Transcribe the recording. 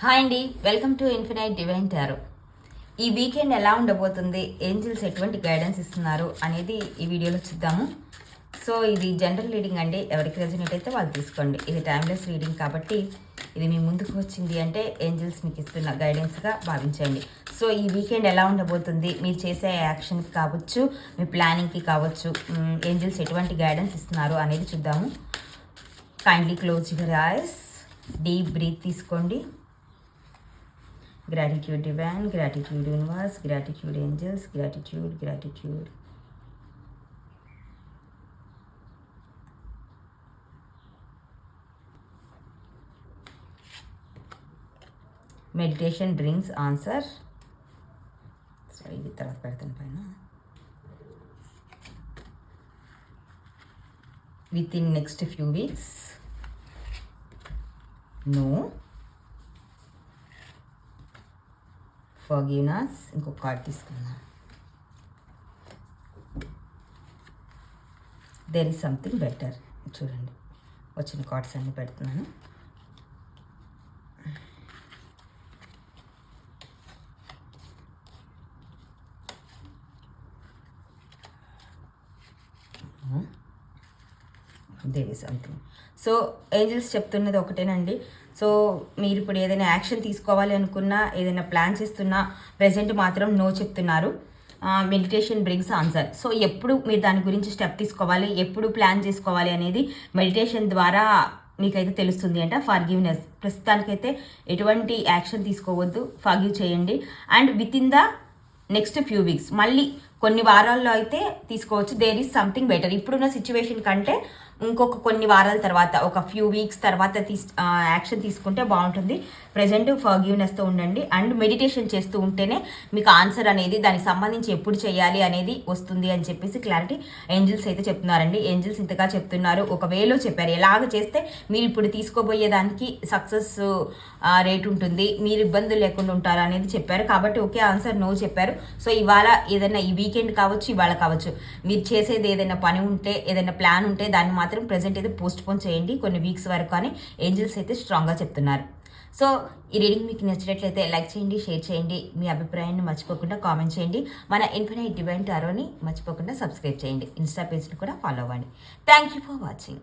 Hi అండి, welcome to infinite divine tarot. ఈ weekend ఎలా ఉండబోతుంది, ఏంజిల్స్ ఎటువంటి గైడెన్స్ ఇస్తున్నారు అనేది ఈ వీడియోలో చూద్దాము. సో ఇది జనరల్ రీడింగ్ అండి, ఎవరికి రెజనేట్ అయితే వాళ్ళు తీసుకోండి. ఇది టైమ్లెస్ రీడింగ్ కాబట్టి ఇది మీ ముందుకు వచ్చింది అంటే ఏంజిల్స్ మీకు ఇస్తున్న గైడెన్స్గా భావించండి. సో ఈ వీకెండ్ ఎలా ఉండబోతుంది, మీరు చేసే యాక్షన్కి కావచ్చు, మీ ప్లానింగ్కి కావచ్చు, ఏంజిల్స్ ఎటువంటి గైడెన్స్ ఇస్తున్నారు అనేది చూద్దాము. Kindly close your eyes, deep breath తీసుకోండి. Gratitude divine, gratitude universe, gratitude angels, gratitude. Meditation brings answer. Sorry, ఇది తర్వాత పెడతాను పైన. Within next few weeks. No. Forgiveness. ఇంకొక కార్డ్ తీసుకుందాం. There is something better. చూడండి, వచ్చిన కార్డ్స్ అన్నీ పెడుతున్నాను. There is something. So angels చెప్తున్నది ఒకటేనండి. సో మీరు ఇప్పుడు ఏదైనా యాక్షన్ తీసుకోవాలి అనుకున్నా, ఏదైనా ప్లాన్ చేస్తున్నా, ప్రజెంట్ మాత్రం నో చెప్తున్నారు. Meditation brings answer. సో ఎప్పుడు మీరు దాని గురించి స్టెప్ తీసుకోవాలి, ఎప్పుడు ప్లాన్ చేసుకోవాలి అనేది మెడిటేషన్ ద్వారా మీకైతే తెలుస్తుంది అంట. ఫర్గివ్నెస్, ప్రస్తుతానికైతే ఎటువంటి యాక్షన్ తీసుకోవద్దు, ఫర్గివ్ చేయండి. And within the next few weeks, మళ్ళీ కొన్ని వారాల్లో అయితే తీసుకోవచ్చు. There is something better. ఇప్పుడున్న సిచ్యువేషన్ కంటే ఇంకొక కొన్ని వారాల తర్వాత, ఒక ఫ్యూ వీక్స్ తర్వాత యాక్షన్ తీసుకుంటే బాగుంటుంది. ప్రజెంట్ ఫర్గివ్నెస్తో ఉండండి. అండ్ మెడిటేషన్ చేస్తూ ఉంటేనే మీకు ఆన్సర్ అనేది, దానికి సంబంధించి ఎప్పుడు చేయాలి అనేది వస్తుంది అని చెప్పేసి క్లారిటీ ఏంజిల్స్ అయితే చెప్తున్నారండి. ఏంజిల్స్ ఇంతగా చెప్తున్నారు, ఒక వేలో చెప్పారు. ఎలాగ చేస్తే మీరు ఇప్పుడు తీసుకోబోయే దానికి సక్సెస్ రేట్ ఉంటుంది, మీరు ఇబ్బందులు లేకుండా ఉంటారు అనేది చెప్పారు. కాబట్టి ఓకే ఆన్సర్ నో చెప్పారు. సో ఇవాళ ఏదైనా ఈ వీకెండ్ కావచ్చు, ఇవాళ కావచ్చు, మీరు చేసేది ఏదైనా పని ఉంటే, ఏదైనా ప్లాన్ ఉంటే దాన్ని మాత్రం ప్రెజెంట్ అయితే పోస్ట్ పోన్ చేయండి కొన్ని వీక్స్ వరకు అని ఏంజిల్స్ అయితే స్ట్రాంగ్గా చెప్తున్నారు. సో ఈ రీడింగ్ మీకు నచ్చినట్లయితే లైక్ చేయండి, షేర్ చేయండి, మీ అభిప్రాయాన్ని మర్చిపోకుండా కామెంట్ చేయండి. మన ఇన్ఫినైట్ డివైన్ టారోని మర్చిపోకుండా సబ్స్క్రైబ్ చేయండి. ఇన్స్టా పేజ్ని కూడా ఫాలో అవ్వండి. Thank you for watching.